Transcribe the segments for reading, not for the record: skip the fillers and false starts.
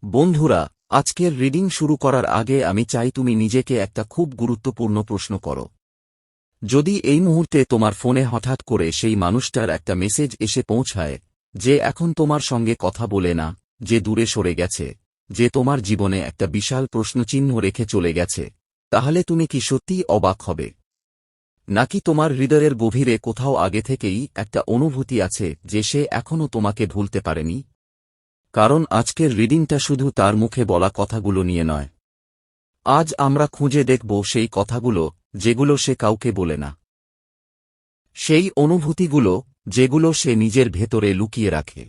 বন্ধুরা, আজকের রিডিং শুরু করার আগে আমি চাই তুমি নিজেকে একটা খুব গুরুত্বপূর্ণ প্রশ্ন করো। যদি এই মুহূর্তে তোমার ফোনে হঠাৎ করে সেই মানুষটার একটা মেসেজ এসে পৌঁছায়, যে এখন তোমার সঙ্গে কথা বলে না, যে দূরে সরে গেছে, যে তোমার জীবনে একটা বিশাল প্রশ্নচিহ্ন রেখে চলে গেছে, তাহলে তুমি কি সত্যিই অবাক হবে? নাকি তোমার হৃদয়ের গভীরে কোথাও আগে থেকেই একটা অনুভূতি আছে যে সে এখনও তোমাকে ভুলতে পারেনি? কারণ আজকের রিডিংটা শুধু তার মুখে বলা কথাগুলো নিয়ে নয়। আজ আমরা খুঁজে দেখব সেই কথাগুলো যেগুলো সে কাউকে বলে না, সেই অনুভূতিগুলো যেগুলো সে নিজের ভেতরে লুকিয়ে রাখে,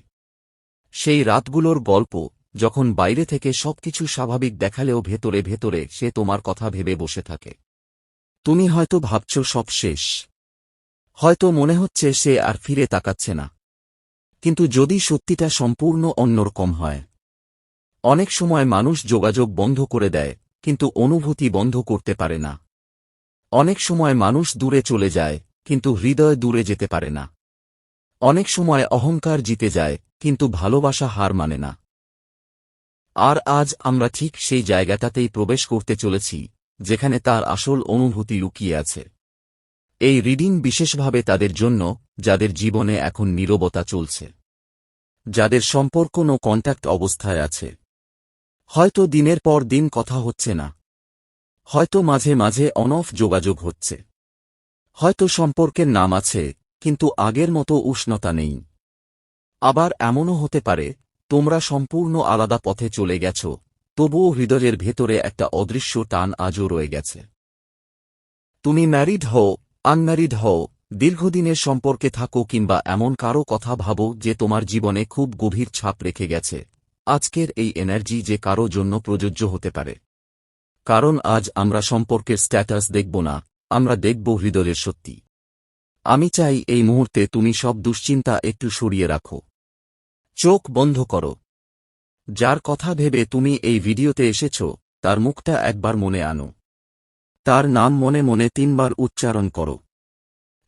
সেই রাতগুলোর গল্প যখন বাইরে থেকে সবকিছু স্বাভাবিক দেখালেও ভেতরে ভেতরে সে তোমার কথা ভেবে বসে থাকে। তুমি হয়তো ভাবছ সব শেষ, হয়তো মনে হচ্ছে সে আর ফিরে তাকাচ্ছে না। কিন্তু যদি সত্যিটা সম্পূর্ণ অন্যরকম হয়। অনেক সময় মানুষ যোগাযোগ বন্ধ করে দেয়, কিন্তু অনুভূতি বন্ধ করতে পারে না। অনেক সময় মানুষ দূরে চলে যায়, কিন্তু হৃদয় দূরে যেতে পারে না। অনেক সময় অহংকার জিতে যায়, কিন্তু ভালোবাসা হার মানে না। আর আজ আমরা ঠিক সেই জায়গাটাতেই প্রবেশ করতে চলেছি, যেখানে তার আসল অনুভূতি লুকিয়ে আছে। এই রিডিং বিশেষভাবে তাদের জন্য, যাদের জীবনে এখন নীরবতা চলছে, যাদের সম্পর্ক নো কন্ট্যাক্ট অবস্থায় আছে। হয়তো দিনের পর দিন কথা হচ্ছে না, হয়তো মাঝে মাঝে অন অফ যোগাযোগ হচ্ছে, হয়তো সম্পর্কের নাম আছে, কিন্তু আগের মতো উষ্ণতা নেই। আবার এমনও হতে পারে তোমরা সম্পূর্ণ আলাদা পথে চলে গেছ, তবুও হৃদয়ের ভেতরে একটা অদৃশ্য টান আজও রয়ে গেছে। তুমি ম্যারিড হও, আনম্যারিড হও, দীর্ঘদিনের সম্পর্কে থাকো, কিংবা এমন কারো কথা ভাবো যে তোমার জীবনে খুব গভীর ছাপ রেখে গেছে, আজকের এই এনার্জি যে কারো জন্য প্রযোজ্য হতে পারে। কারণ আজ আমরা সম্পর্কের স্ট্যাটাস দেখব না, আমরা দেখব হৃদয়ের সত্যি। আমি চাই এই মুহূর্তে তুমি সব দুশ্চিন্তা একটু সরিয়ে রাখো। চোখ বন্ধ করো। যার কথা ভেবে তুমি এই ভিডিওতে এসেছ, তার মুখটা একবার মনে আনো। তার নাম মনে মনে 3 বার উচ্চারণ করো।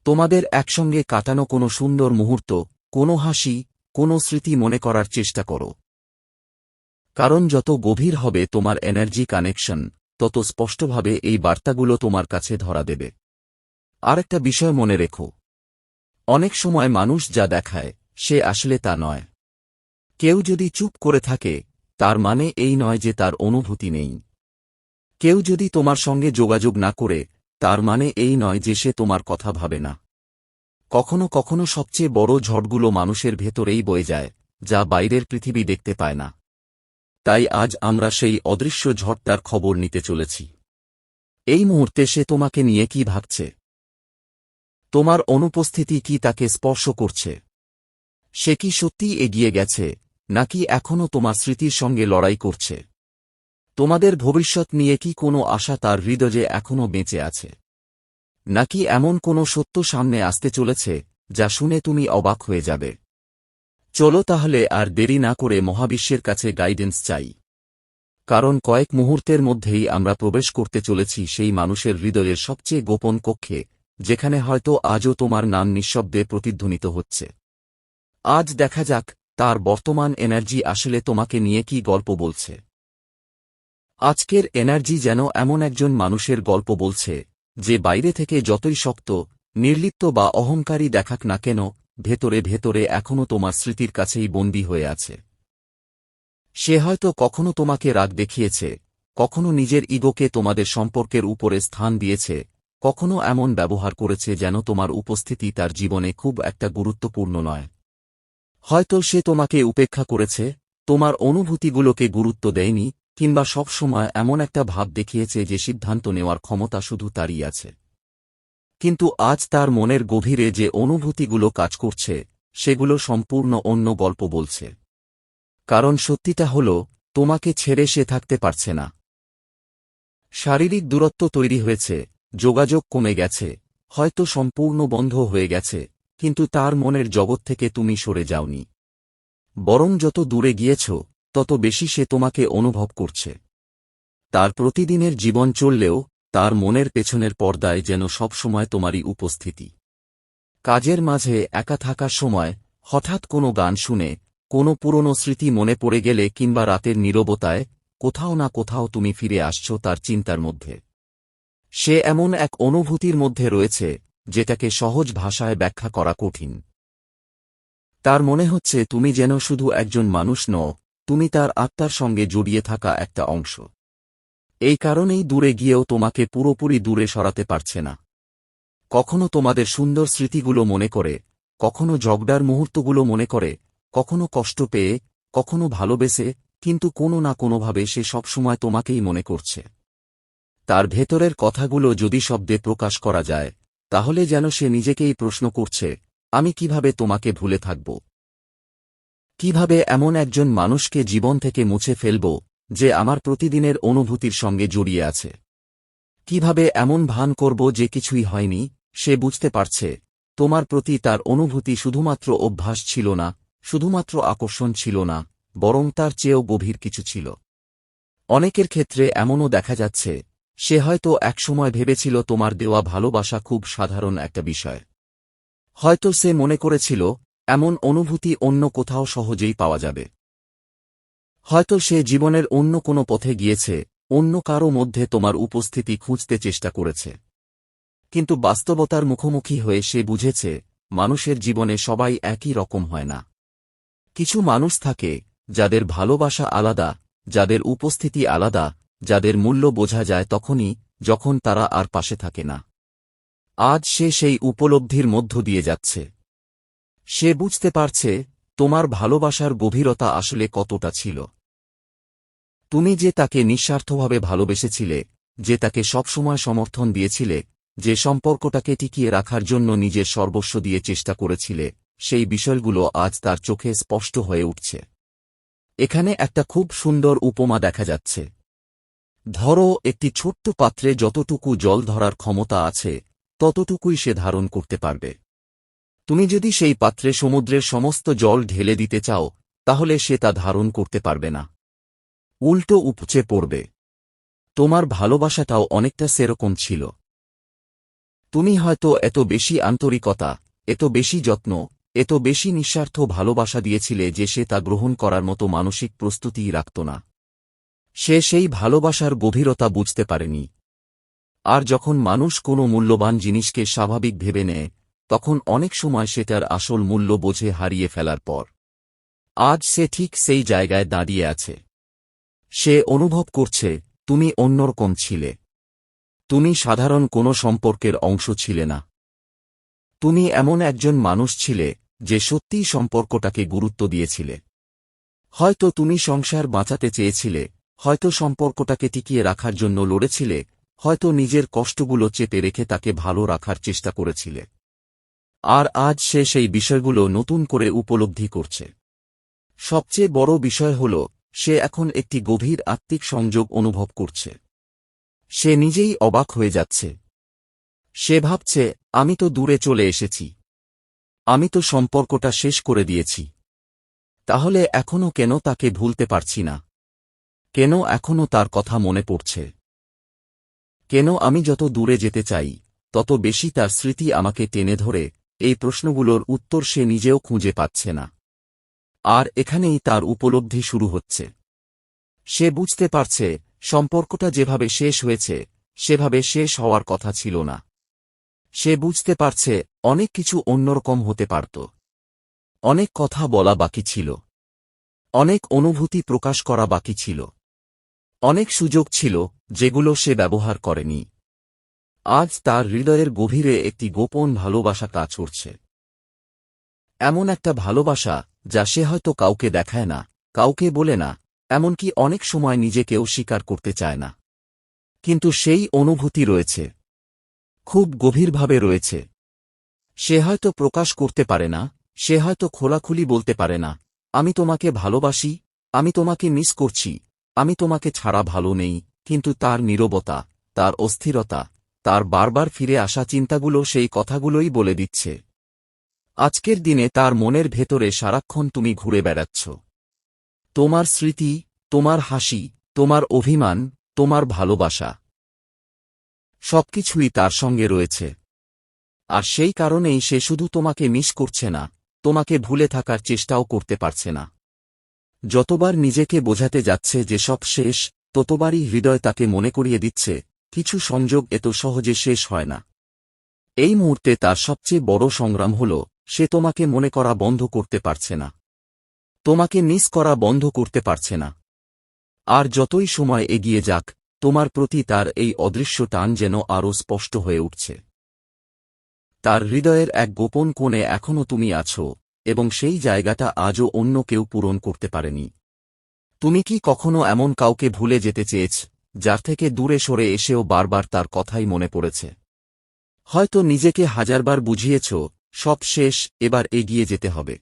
তোমাদের একসঙ্গে কাটানো কোনো সুন্দর মুহূর্ত, কোনো হাসি, কোনো স্মৃতি মনে করার চেষ্টা করো। কারণ যত গভীর হবে তোমার এনার্জি কানেকশন, তত স্পষ্টভাবে এই বার্তাগুলো তোমার কাছে ধরা দেবে। আরেকটা বিষয় মনে রেখো, অনেক সময় মানুষ যা দেখায় সে আসলে তা নয়। কেউ যদি চুপ করে থাকে, তার মানে এই নয় যে তার অনুভূতি নেই। কেউ যদি তোমার সঙ্গে যোগাযোগ না করে, তার মানে এই নয় যে সে তোমার কথা ভাবে না। কখনো কখনো সবচেয়ে বড় ঝড়গুলো মানুষের ভেতরেই বয়ে যায়, যা বাইরের পৃথিবী দেখতে পায় না। তাই আজ আমরা সেই অদৃশ্য ঝড়টার খবর নিতে চলেছি। এই মুহূর্তে সে তোমাকে নিয়ে কি ভাবছে? তোমার অনুপস্থিতি কি তাকে স্পর্শ করছে? সে কি সত্যিই এগিয়ে গেছে, নাকি এখনও তোমার স্মৃতির সঙ্গে লড়াই করছে? তোমাদের ভবিষ্যৎ নিয়ে কি কোনো আশা তার হৃদয়ে এখনও বেঁচে আছে? নাকি এমন কোনো সত্য সামনে আসতে চলেছে, যা শুনে তুমি অবাক হয়ে যাবে? চলো তাহলে আর দেরি না করে মহাবিশ্বের কাছে গাইডেন্স চাই। কারণ কয়েক মুহূর্তের মধ্যেই আমরা প্রবেশ করতে চলেছি সেই মানুষের হৃদয়ের সবচেয়ে গোপন কক্ষে, যেখানে হয়তো আজও তোমার নাম নিঃশব্দে প্রতিধ্বনিত হচ্ছে। আজ দেখা যাক তার বর্তমান এনার্জি আসলে তোমাকে নিয়ে কি গল্প বলছে। আজকের এনার্জি যেন এমন একজন মানুষের গল্প বলছে, যে বাইরে থেকে যতই শক্ত, নির্লিপ্ত বা অহংকারী দেখাক না কেন, ভেতরে ভেতরে এখনও তোমার স্মৃতির কাছেই বন্দী হয়ে আছে। সে হয়তো কখনো তোমাকে রাগ দেখিয়েছে, কখনো নিজের ইগোকে তোমাদের সম্পর্কের উপরে স্থান দিয়েছে, কখনো এমন ব্যবহার করেছে যেন তোমার উপস্থিতি তার জীবনে খুব একটা গুরুত্বপূর্ণ নয়। হয়তো সে তোমাকে উপেক্ষা করেছে, তোমার অনুভূতিগুলোকে গুরুত্ব দেয়নি, কিংবা সবসময় এমন একটা ভাব দেখিয়েছে যে সিদ্ধান্ত নেওয়ার ক্ষমতা শুধু তারই আছে। কিন্তু আজ তার মনের গভীরে যে অনুভূতিগুলো কাজ করছে, সেগুলো সম্পূর্ণ অন্য গল্প বলছে। কারণ সত্যিটা হল, তোমাকে ছেড়ে সে থাকতে পারছে না। শারীরিক দূরত্ব তৈরি হয়েছে, যোগাযোগ কমে গেছে, হয়তো সম্পূর্ণ বন্ধ হয়ে গেছে, কিন্তু তার মনের জগৎ থেকে তুমি সরে যাওনি। বরং যত দূরে গিয়েছ, তত বেশি সে তোমাকে অনুভব করছে। তার প্রতিদিনের জীবন চললেও তার মনের পেছনের পর্দায় যেন সবসময় তোমারই উপস্থিতি। কাজের মাঝে একা থাকার সময় হঠাৎ কোনো গান শুনে, কোনো পুরনো স্মৃতি মনে পড়ে গেলে কিংবা রাতের নীরবতায় কোথাও না কোথাও তুমি ফিরে আসছো তার চিন্তার মধ্যে। সে এমন এক অনুভূতির মধ্যে রয়েছে যেটাকে সহজ ভাষায় ব্যাখ্যা করা কঠিন। তার মনে হচ্ছে তুমি যেন শুধু একজন মানুষ নও, তুমি তার আত্মার সঙ্গে জড়িয়ে থাকা একটা অংশ। এই কারণেই দূরে গিয়েও তোমাকে পুরোপুরি দূরে সরাতে পারছে না। কখনো তোমাদের সুন্দর স্মৃতিগুলো মনে করে, কখনো ঝগড়ার মুহূর্তগুলো মনে করে, কখনো কষ্ট পেয়ে, কখনো ভালোবেসে, কিন্তু কোনো না কোনোভাবে সে সবসময় তোমাকেই মনে করছে। তার ভেতরের কথাগুলো যদি শব্দে প্রকাশ করা যায়, তাহলে যেন সে নিজেকেই প্রশ্ন করছে, আমি কিভাবে তোমাকে ভুলে থাকব? কিভাবে এমন একজন মানুষকে জীবন থেকে মুছে ফেলব যে আমার প্রতিদিনের অনুভূতির সঙ্গে জড়িয়ে আছে? কিভাবে এমন ভান করব যে কিছুই হয়নি? সে বুঝতে পারছে তোমার প্রতি তার অনুভূতি শুধুমাত্র অভ্যাস ছিল না, শুধুমাত্র আকর্ষণ ছিল না, বরং তার চেয়েও গভীর কিছু ছিল। অনেকের ক্ষেত্রে এমনও দেখা যাচ্ছে, সে হয়তো একসময় ভেবেছিল তোমার দেওয়া ভালোবাসা খুব সাধারণ একটা বিষয়। হয়তো সে মনে করেছিল এমন অনুভূতি অন্য কোথাও সহজেই পাওয়া যাবে। হয়তো সে জীবনের অন্য কোনো পথে গিয়েছে, অন্য কারো মধ্যে তোমার উপস্থিতি খুঁজতে চেষ্টা করেছে। কিন্তু বাস্তবতার মুখোমুখি হয়ে সে বুঝেছে মানুষের জীবনে সবাই একই রকম হয় না। কিছু মানুষ থাকে যাদের ভালোবাসা আলাদা, যাদের উপস্থিতি আলাদা, যাদের মূল্য বোঝা যায় তখনই যখন তারা আর পাশে থাকে না। আজ সে সেই উপলব্ধির মধ্য দিয়ে যাচ্ছে। সে বুঝতে পারছে তোমার ভালোবাসার গভীরতা আসলে কতটা ছিল। তুমি যে তাকে নিঃস্বার্থভাবে ভালোবেসেছিলে, যে তাকে সবসময় সমর্থন দিয়েছিলে, যে সম্পর্কটাকে টিকিয়ে রাখার জন্য নিজের সর্বস্ব দিয়ে চেষ্টা করেছিলে, সেই বিষয়গুলো আজ তার চোখে স্পষ্ট হয়ে উঠছে। এখানে একটা খুব সুন্দর উপমা দেখা যাচ্ছে। ধরো একটি ছোট্ট পাত্রে যতটুকু জল ধরার ক্ষমতা আছে ততটুকুই সে ধারণ করতে পারবে। তুমি যদি সেই পাত্রে সমুদ্রের সমস্ত জল ঢেলে দিতে চাও, তাহলে সে তা ধারণ করতে পারবে না, উল্টো উপচে পড়বে। তোমার ভালোবাসাটাও অনেকটা সেরকম ছিল। তুমি হয়তো এত বেশি আন্তরিকতা, এত বেশি যত্ন, এত বেশি নিঃস্বার্থ ভালোবাসা দিয়েছিলে যে সে তা গ্রহণ করার মতো মানসিক প্রস্তুতিই রাখত না। সে সেই ভালোবাসার গভীরতা বুঝতে পারেনি। আর যখন মানুষ কোনো মূল্যবান জিনিসকে স্বাভাবিক ভেবে নেয়, তখন অনেক সময় সেটার আসল মূল্য বোঝে হারিয়ে ফেলার পর। আজ সে ঠিক সেই জায়গায় দাঁড়িয়ে আছে। সে অনুভব করছে তুমি অন্যরকম ছিলে। তুমি সাধারণ কোনো সম্পর্কের অংশ ছিলে না। তুমি এমন একজন মানুষ ছিলে যে সত্যিই সম্পর্কটাকে গুরুত্ব দিয়েছিলে। হয়তো তুমি সংসার বাঁচাতে চেয়েছিলে, হয়তো সম্পর্কটাকে টিকিয়ে রাখার জন্য লড়েছিলে, হয়তো নিজের কষ্টগুলো চেপে রেখে তাকে ভালো রাখার চেষ্টা করেছিলে। আর আজ সে সেই বিষয়গুলো নতুন করে উপলব্ধি করছে। সবচেয়ে বড় বিষয় হল সে এখন একটি গভীর আত্মিক সংযোগ অনুভব করছে। সে নিজেই অবাক হয়ে যাচ্ছে। সে ভাবছে, আমি তো দূরে চলে এসেছি, আমি তো সম্পর্কটা শেষ করে দিয়েছি। তাহলে এখনো কেন তাকে ভুলতে পারছি না? কেন এখনো তার কথা মনে পড়ছে? কেন আমি যত দূরে যেতে চাই তত বেশি তার স্মৃতি আমাকে টেনে ধরে? এই প্রশ্নগুলোর উত্তর সে নিজেও খুঁজে পাচ্ছে না। আর এখানেই তার উপলব্ধি শুরু হচ্ছে। সে বুঝতে পারছে সম্পর্কটা যেভাবে শেষ হয়েছে সেভাবে শেষ হওয়ার কথা ছিল না। সে বুঝতে পারছে অনেক কিছু অন্যরকম হতে পারত। অনেক কথা বলা বাকি ছিল, অনেক অনুভূতি প্রকাশ করা বাকি ছিল, অনেক সুযোগ ছিল যেগুলো সে ব্যবহার করেনি। আজ তার হৃদয়ের গভীরে একটি গোপন ভালোবাসা কাজ করছে। এমন একটা ভালোবাসা যা সে হয়তো কাউকে দেখায় না, কাউকে বলে না, এমনকি অনেক সময় নিজেকেও স্বীকার করতে চায় না। কিন্তু সেই অনুভূতি রয়েছে, খুব গভীরভাবে রয়েছে। সে হয়তো প্রকাশ করতে পারে না, সে হয়তো খোলাখুলি বলতে পারে না, আমি তোমাকে ভালোবাসি, আমি তোমাকে মিস করছি, আমি তোমাকে ছাড়া ভালো নেই, কিন্তু তার নীরবতা, তার অস্থিরতা, তার বারবার ফিরে আসা চিন্তাগুলো সেই কথাগুলোই বলে দিচ্ছে। আজকের দিনে তার মনের ভেতরে সারাক্ষণ তুমি ঘুরে বেড়াচ্ছ। তোমার স্মৃতি, তোমার হাসি, তোমার অভিমান, তোমার ভালোবাসা, সবকিছুই তার সঙ্গে রয়েছে। আর সেই কারণেই সে শুধু তোমাকে মিস করছে না, তোমাকে ভুলে থাকার চেষ্টাও করতে পারছে না। যতবার নিজেকে বোঝাতে যাচ্ছে যে সব শেষ, ততবারই হৃদয় তাকে মনে করিয়ে দিচ্ছে কিছু সংযোগ এত সহজে শেষ হয় না। এই মুহূর্তে তার সবচেয়ে বড় সংগ্রাম হল সে তোমাকে মনে করা বন্ধ করতে পারছে না, তোমাকে মিস করা বন্ধ করতে পারছে না। আর যতই সময় এগিয়ে যাক, তোমার প্রতি তার এই অদৃশ্য টান যেন আরও স্পষ্ট হয়ে উঠছে। তার হৃদয়ের এক গোপন কোণে এখনও তুমি আছো, এবং সেই জায়গাটা আজও অন্য কেউ পূরণ করতে পারেনি। তুমি কি কখনো এমন কাউকে ভুলে যেতে চেয়েছ, যার থেকে দূরে সরে এসেও বারবার তার কথাই মনে পড়েছে? হয়তো নিজেকে হাজারবার বুঝিয়েছ সব শেষ, এবার এগিয়ে যেতে হবে।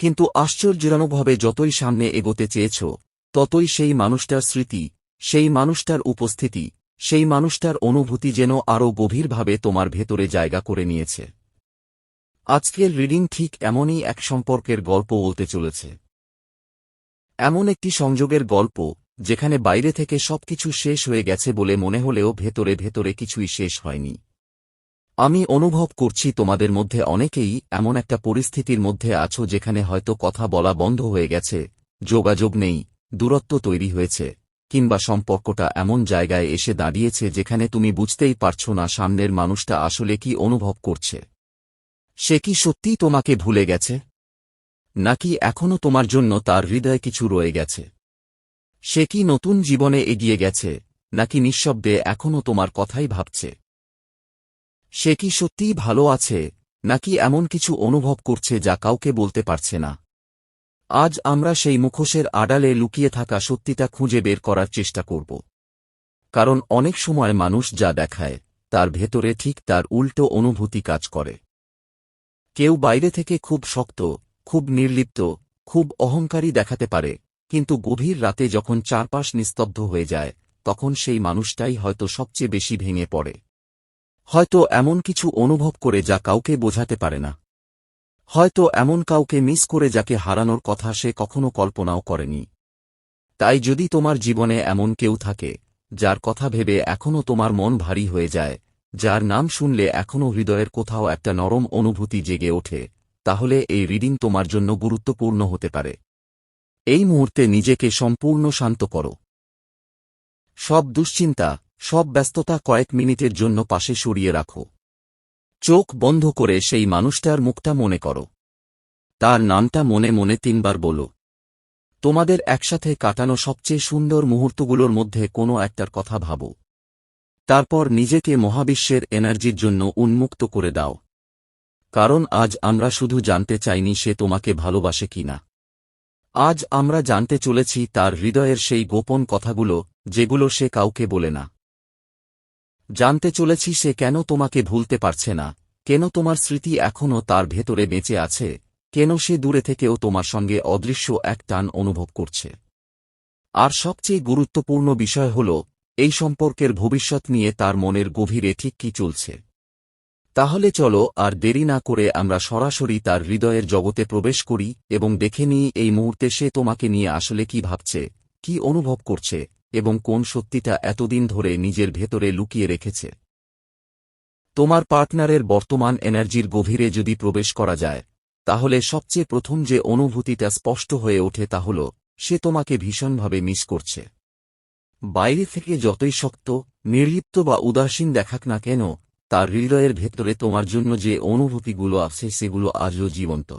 কিন্তু আশ্চর্যজনকভাবে যতই সামনে এগোতে চেয়েছ, ততই সেই মানুষটার স্মৃতি, সেই মানুষটার উপস্থিতি, সেই মানুষটার অনুভূতি যেন আরও গভীরভাবে তোমার ভেতরে জায়গা করে নিয়েছে। আজকের রিডিং ঠিক এমনই এক সম্পর্কের গল্প বলতে চলেছে। এমন একটি সংযোগের গল্প যেখানে বাইরে থেকে সবকিছু শেষ হয়ে গেছে বলে মনে হলেও ভেতরে ভেতরে কিছুই শেষ হয়নি। আমি অনুভব করছি তোমাদের মধ্যে অনেকেই এমন একটা পরিস্থিতির মধ্যে আছো যেখানে হয়তো কথা বলা বন্ধ হয়ে গেছে, যোগাযোগ নেই, দূরত্ব তৈরি হয়েছে, কিংবা সম্পর্কটা এমন জায়গায় এসে দাঁড়িয়েছে যেখানে তুমি বুঝতেই পারছো না সামনের মানুষটা আসলে কি অনুভব করছে। সে কি সত্যিই তোমাকে ভুলে গেছে, নাকি এখনও তোমার জন্য তার হৃদয়ে কিছু রয়ে গেছে? সে কি নতুন জীবনে এগিয়ে গেছে, নাকি নিঃশব্দে এখনও তোমার কথাই ভাবছে? সে কি সত্যিই ভালো আছে, নাকি এমন কিছু অনুভব করছে যা কাউকে বলতে পারছে না? আজ আমরা সেই মুখোশের আড়ালে লুকিয়ে থাকা সত্যিটা খুঁজে বের করার চেষ্টা করব। কারণ অনেক সময় মানুষ যা দেখায়, তার ভেতরে ঠিক তার উল্টো অনুভূতি কাজ করে। কেউ বাইরে থেকে খুব শক্ত, খুব নির্লিপ্ত, খুব অহংকারী দেখাতে পারে, কিন্তু গভীর রাতে যখন চারপাশ নিস্তব্ধ হয়ে যায়, তখন সেই মানুষটাই হয়তো সবচেয়ে বেশি ভেঙে পড়ে। হয়তো এমন কিছু অনুভব করে যা কাউকে বোঝাতে পারে না। হয়তো এমন কাউকে মিস করে যাকে হারানোর কথা সে কখনো কল্পনাও করেনি। তাই যদি তোমার জীবনে এমন কেউ থাকে, যার কথা ভেবে এখনও তোমার মন ভারী হয়ে যায়, যার নাম শুনলে এখনও হৃদয়ের কোথাও একটা নরম অনুভূতি জেগে ওঠে, তাহলে এই রিডিং তোমার জন্য গুরুত্বপূর্ণ হতে পারে। এই মুহূর্তে নিজেকে সম্পূর্ণ শান্ত করো। সব দুশ্চিন্তা, সব ব্যস্ততা কয়েক মিনিটের জন্য পাশে সরিয়ে রাখো। চোখ বন্ধ করে সেই মানুষটার মুখটা মনে করো। তার নামটা মনে মনে 3 বার বলো। তোমাদের একসাথে কাটানো সবচেয়ে সুন্দর মুহূর্তগুলোর মধ্যে কোনো একটার কথা ভাবো। তারপর নিজেকে মহাবিশ্বের এনার্জির জন্য উন্মুক্ত করে দাও। কারণ আজ আমরা শুধু জানতে চাইনি সে তোমাকে ভালোবাসে কিনা। আজ আমরা জানতে চলেছি তার হৃদয়ের সেই গোপন কথাগুলো, যেগুলো সে কাউকে বলে না। জানতে চলেছি সে কেন তোমাকে ভুলতে পারছে না, কেন তোমার স্মৃতি এখনও তার ভেতরে বেঁচে আছে, কেন সে দূরে থেকেও তোমার সঙ্গে অদৃশ্য এক টান অনুভব করছে। আর সবচেয়ে গুরুত্বপূর্ণ বিষয় হল, এই সম্পর্কের ভবিষ্যৎ নিয়ে তার মনের গভীরে ঠিক কি চলছে। তাহলে চলো আর দেরি না করে আমরা সরাসরি তার হৃদয়ের জগতে প্রবেশ করি এবং দেখে নিই এই মুহূর্তে সে তোমাকে নিয়ে আসলে কি ভাবছে, কি অনুভব করছে, এবং কোন সত্যিটা এতদিন ধরে নিজের ভেতরে লুকিয়ে রেখেছে। তোমার পার্টনারের বর্তমান এনার্জির গভীরে যদি প্রবেশ করা যায়, তাহলে সবচেয়ে প্রথম যে অনুভূতিটা স্পষ্ট হয়ে ওঠে তা হল, সে তোমাকে ভীষণভাবে মিস করছে। বাইরে থেকে যতই শক্ত, নির্লিপ্ত বা উদাসীন দেখাক না কেন, তার হৃদয়ের ভেতরে তোমার জন্য যে অনুভূতিগুলো আছে সেগুলো আজও জীবন্ত।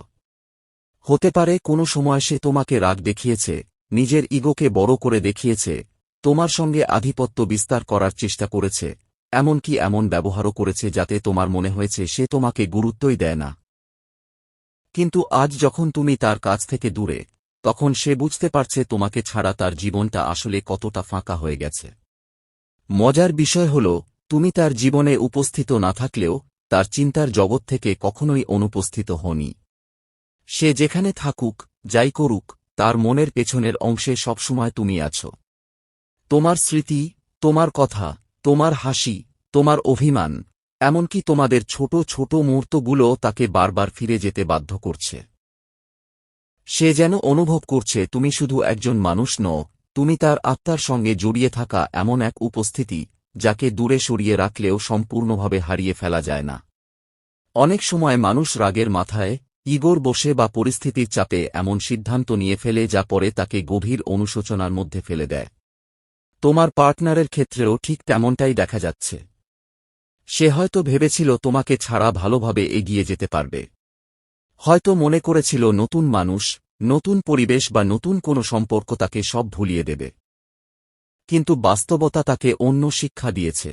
হতে পারে কোনো সময় সে তোমাকে রাগ দেখিয়েছে, নিজের ইগোকে বড় করে দেখিয়েছে, তোমার সঙ্গে আধিপত্য বিস্তার করার চেষ্টা করেছে, এমনকি এমন ব্যবহারও করেছে যাতে তোমার মনে হয়েছে সে তোমাকে গুরুত্বই দেয় না। কিন্তু আজ যখন তুমি তার কাছ থেকে দূরে, তখন সে বুঝতে পারছে তোমাকে ছাড়া তার জীবনটা আসলে কতটা ফাঁকা হয়ে গেছে। মজার বিষয় হল, তুমি তার জীবনে উপস্থিত না থাকলেও তার চিন্তার জগৎ থেকে কখনোই অনুপস্থিত হওনি। সে যেখানে থাকুক, যাই করুক, তার মনের পেছনের অংশে সবসময় তুমি আছো। তোমার স্মৃতি, তোমার কথা, তোমার হাসি, তোমার অভিমান, এমনকি তোমাদের ছোট ছোট মুহূর্তগুলো তাকে বারবার ফিরে যেতে বাধ্য করছে। সে যেন অনুভব করছে তুমি শুধু একজন মানুষ নও, তুমি তার আত্মার সঙ্গে জড়িয়ে থাকা এমন এক উপস্থিতি, যাকে দূরে সরিয়ে রাখলেও সম্পূর্ণভাবে হারিয়ে ফেলা যায় না। অনেক সময় মানুষ রাগের মাথায়, ইগোর বসে বা পরিস্থিতির চাপে এমন সিদ্ধান্ত নিয়ে ফেলে যা পরে তাকে গভীর অনুশোচনার মধ্যে ফেলে দেয়। তোমার পার্টনারের ক্ষেত্রেও ঠিক তেমনটাই দেখা যাচ্ছে। সে হয়তো ভেবেছিল তোমাকে ছাড়া ভালোভাবে এগিয়ে যেতে পারবে। হয়তো মনে করেছিল নতুন মানুষ, নতুন পরিবেশ বা নতুন কোনো সম্পর্ক তাকে সব ভুলিয়ে দেবে। কিন্তু বাস্তবতা তাকে অন্য শিক্ষা দিয়েছে।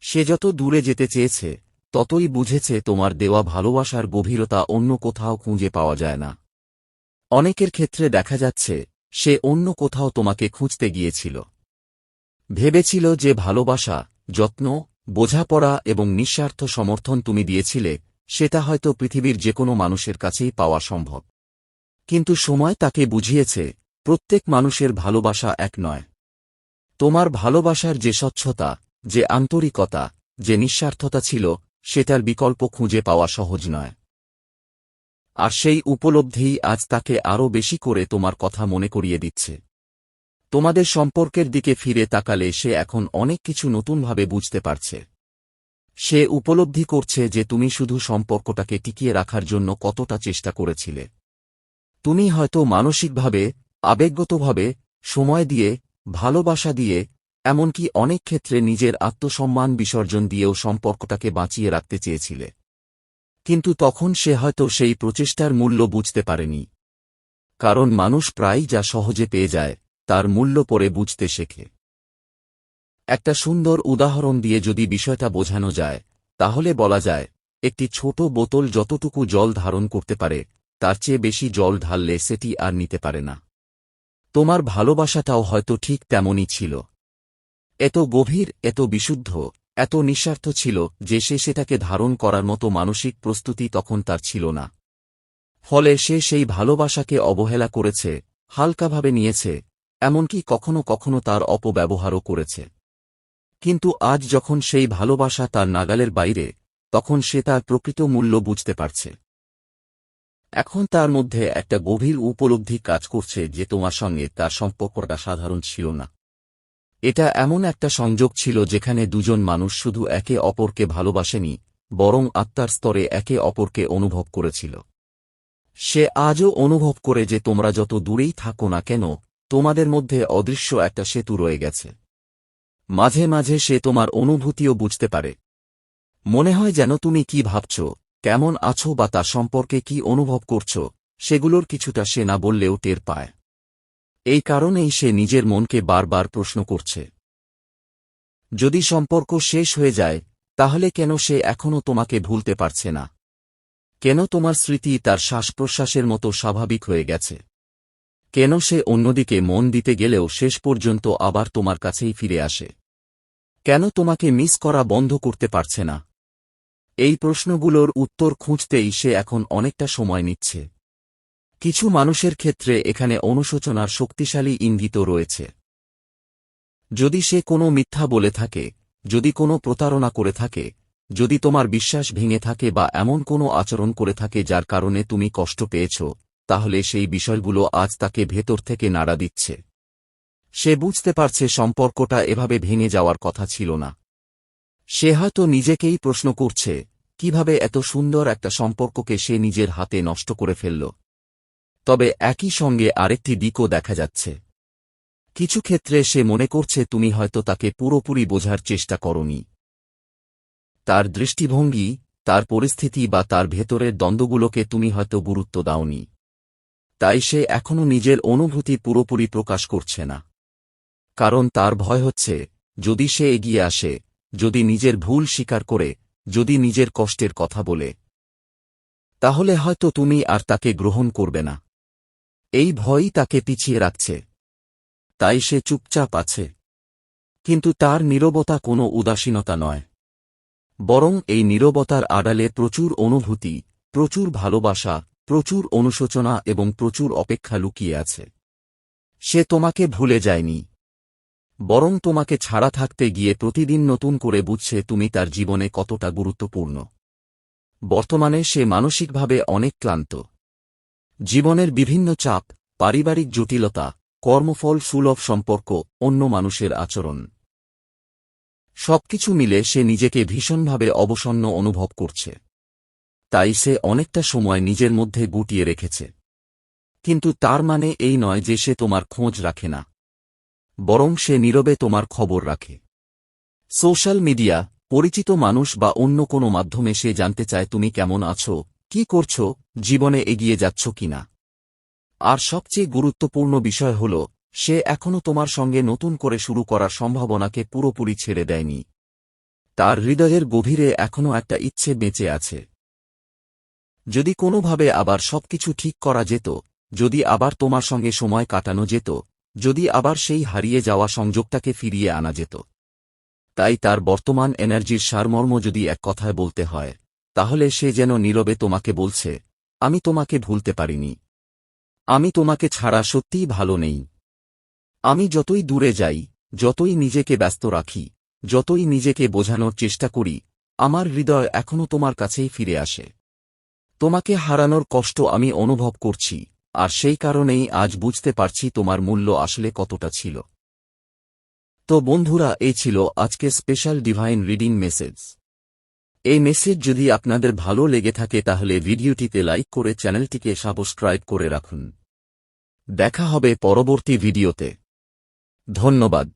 সে যত দূরে যেতে চেয়েছে ততই বুঝেছে তোমার দেওয়া ভালোবাসার গভীরতা অন্য কোথাও খুঁজে পাওয়া যায় না। অনেকের ক্ষেত্রে দেখা যাচ্ছে সে অন্য কোথাও তোমাকে খুঁজতে গিয়েছিল। ভেবেছিল যে ভালোবাসা, যত্ন, বোঝাপড়া এবং নিঃস্বার্থ সমর্থন তুমি দিয়েছিলে সেটা হয়তো পৃথিবীর যেকোনো মানুষের কাছেই পাওয়া সম্ভব। কিন্তু সময় তাকে বুঝিয়েছে প্রত্যেক মানুষের ভালোবাসা এক নয়। তোমার ভালোবাসার যে স্বচ্ছতা, যে আন্তরিকতা, যে নিঃস্বার্থতা ছিল সেটার বিকল্প খুঁজে পাওয়া সহজ নয়। আর সেই উপলব্ধিই আজ তাকে আরও বেশি করে তোমার কথা মনে করিয়ে দিচ্ছে। তোমাদের সম্পর্কের দিকে ফিরে তাকালে সে এখন অনেক কিছু নতুনভাবে বুঝতে পারছে। সে উপলব্ধি করছে যে তুমি শুধু সম্পর্কটাকে টিকিয়ে রাখার জন্য কতটা চেষ্টা করেছিলে। তুমি হয়তো মানসিকভাবে, আবেগগতভাবে, সময় দিয়ে, ভালোবাসা দিয়ে, এমনকি অনেক ক্ষেত্রে নিজের আত্মসম্মান বিসর্জন দিয়েও সম্পর্কটাকে বাঁচিয়ে রাখতে চেয়েছিলে। কিন্তু তখন সে হয়তো সেই প্রচেষ্টার মূল্য বুঝতে পারেনি। কারণ মানুষ প্রায়ই যা সহজে পেয়ে যায় তার মূল্য পরে বুঝতে শেখে। একটা সুন্দর উদাহরণ দিয়ে যদি বিষয়টা বোঝানো যায় তাহলে বলা যায়, একটি ছোট বোতল যতটুকু জল ধারণ করতে পারে তার চেয়ে বেশি জল ঢাললে সেটি আর নিতে পারে না। তোমার ভালোবাসাটাও হয়তো ঠিক তেমনই ছিল। এত গভীর, এত বিশুদ্ধ, এত নিঃস্বার্থ ছিল যে সে সেটাকে ধারণ করার মতো মানসিক প্রস্তুতি তখন তার ছিল না। ফলে সে সেই ভালোবাসাকে অবহেলা করেছে, হালকাভাবে নিয়েছে, এমনকি কখনো কখনো তার অপব্যবহারও করেছে। কিন্তু আজ যখন সেই ভালোবাসা তার নাগালের বাইরে, তখন সে তার প্রকৃত মূল্য বুঝতে পারছে। এখন তার মধ্যে একটা গভীর উপলব্ধি কাজ করছে যে তোমার সঙ্গে তার সম্পর্কটা সাধারণ ছিল না। এটা এমন একটা সংযোগ ছিল যেখানে দুজন মানুষ শুধু একে অপরকে ভালোবাসেনি, বরং আত্মার স্তরে একে অপরকে অনুভব করেছিল। সে আজও অনুভব করে যে তোমরা যত দূরেই থাকো না কেন, তোমাদের মধ্যে অদৃশ্য একটা সেতু রয়ে গেছে। মাঝে মাঝে সে তোমার অনুভূতিও বুঝতে পারে। মনে হয় যেন তুমি কি ভাবছ, কেমন আছো বা তার সম্পর্কে কি অনুভব করছ, সেগুলোর কিছুটা সে না বললেও টের পায়। এই কারণেই সে নিজের মনকে বারবার প্রশ্ন করছে, যদি সম্পর্ক শেষ হয়ে যায় তাহলে কেন সে এখনও তোমাকে ভুলতে পারছে না? কেন তোমার স্মৃতি তার শ্বাসপ্রশ্বাসের মতো স্বাভাবিক হয়ে গেছে? কেন সে অন্যদিকে মন দিতে গেলেও শেষ পর্যন্ত আবার তোমার কাছেই ফিরে আসে? কেন তোমাকে মিস করা বন্ধ করতে পারছে না? এই প্রশ্নগুলোর উত্তর খুঁজতেই সে এখন অনেকটা সময় নিচ্ছে। কিছু মানুষের ক্ষেত্রে এখানে অনুশোচনার শক্তিশালী ইঙ্গিত রয়েছে। যদি সে কোনো মিথ্যা বলে থাকে, যদি কোনো প্রতারণা করে থাকে, যদি তোমার বিশ্বাস ভেঙে থাকে বা এমন কোনো আচরণ করে থাকে যার কারণে তুমি কষ্ট পেয়েছ, তাহলে সেই বিষয়গুলো আজ তাকে ভেতর থেকে নাড়া দিচ্ছে। সে বুঝতে পারছে সম্পর্কটা এভাবে ভেঙে যাওয়ার কথা ছিল না। সে হয়তো নিজেকেই প্রশ্ন করছে, কিভাবে এত সুন্দর একটা সম্পর্ককে সে নিজের হাতে নষ্ট করে ফেলল। তবে একই সঙ্গে আরেকটি দিকও দেখা যাচ্ছে। কিছু ক্ষেত্রে সে মনে করছে তুমি হয়তো তাকে পুরোপুরি বোঝার চেষ্টা করনি। তার দৃষ্টিভঙ্গি, তার পরিস্থিতি বা তার ভেতরের দ্বন্দ্বগুলোকে তুমি হয়তো গুরুত্ব দাওনি। তাই সে এখনও নিজের অনুভূতি পুরোপুরি প্রকাশ করছে না। কারণ তার ভয় হচ্ছে, যদি সে এগিয়ে আসে, যদি নিজের ভুল স্বীকার করে, যদি নিজের কষ্টের কথা বলে, তাহলে হয়তো তুমি আর তাকে গ্রহণ করবে না। এই ভয়ই তাকে পিছিয়ে রাখছে। তাই সে চুপচাপ আছে। কিন্তু তার নীরবতা কোনো উদাসীনতা নয়। বরং এই নীরবতার আড়ালে প্রচুর অনুভূতি, প্রচুর ভালোবাসা, প্রচুর অনুশোচনা এবং প্রচুর অপেক্ষা লুকিয়ে আছে। সে তোমাকে ভুলে যায়নি। বরং তোমাকে ছাড়া থাকতে গিয়ে প্রতিদিন নতুন করে বুঝছে তুমি তার জীবনে কতটা গুরুত্বপূর্ণ। বর্তমানে সে মানসিকভাবে অনেক ক্লান্ত। জীবনের বিভিন্ন চাপ, পারিবারিক জটিলতা, কর্মফল সুলভ সম্পর্ক, অন্য মানুষের আচরণ, সবকিছু মিলে সে নিজেকে ভীষণভাবে অবসন্ন অনুভব করছে। তাই সে অনেকটা সময় নিজের মধ্যে গুটিয়ে রেখেছে। কিন্তু তার মানে এই নয় যে সে তোমার খোঁজ রাখে না, বরং সে নীরবে তোমার খবর রাখে। সোশ্যাল মিডিয়া, পরিচিত মানুষ বা অন্য কোনো মাধ্যমে সে জানতে চায় তুমি কেমন আছো, কি করছো, জীবনে এগিয়ে যাচ্ছ কিনা। আর সবচেয়ে গুরুত্বপূর্ণ বিষয় হল, সে এখনও তোমার সঙ্গে নতুন করে শুরু করার সম্ভাবনাকে পুরোপুরি ছেড়ে দেয়নি। তার হৃদয়ের গভীরে এখনও একটা ইচ্ছে বেঁচে আছে। যদি কোনোভাবে আবার সবকিছু ঠিক করা যেত, যদি আবার তোমার সঙ্গে সময় কাটানো যেত, যদি আবার সেই হারিয়ে যাওয়া সংযোগটাকে ফিরিয়ে আনা যেত। তাই তার বর্তমান এনার্জির সারমর্ম যদি এক কথায় বলতে হয়, তাহলে সে যেন নীরবে তোমাকে বলছে, আমি তোমাকে ভুলতে পারিনি। আমি তোমাকে ছাড়া সত্যিই ভালো নেই। আমি যতই দূরে যাই, যতই নিজেকে ব্যস্ত রাখি, যতই নিজেকে বোঝানোর চেষ্টা করি, আমার হৃদয় এখনও তোমার কাছেই ফিরে আসে। তোমাকে হারানোর কষ্ট আমি অনুভব করছি, আর সেই কারণেই আজ বুঝতে পারছি তোমার মূল্য আসলে কতটা ছিল। তো বন্ধুরা, এই ছিল আজকে স্পেশাল ডিভাইন রিডিং মেসেজ। এই মেসেজ যদি আপনাদের ভালো লেগে থাকে তাহলে ভিডিওটিতে লাইক করে চ্যানেলটিকে সাবস্ক্রাইব করে রাখুন। দেখা হবে পরবর্তী ভিডিওতে। ধন্যবাদ।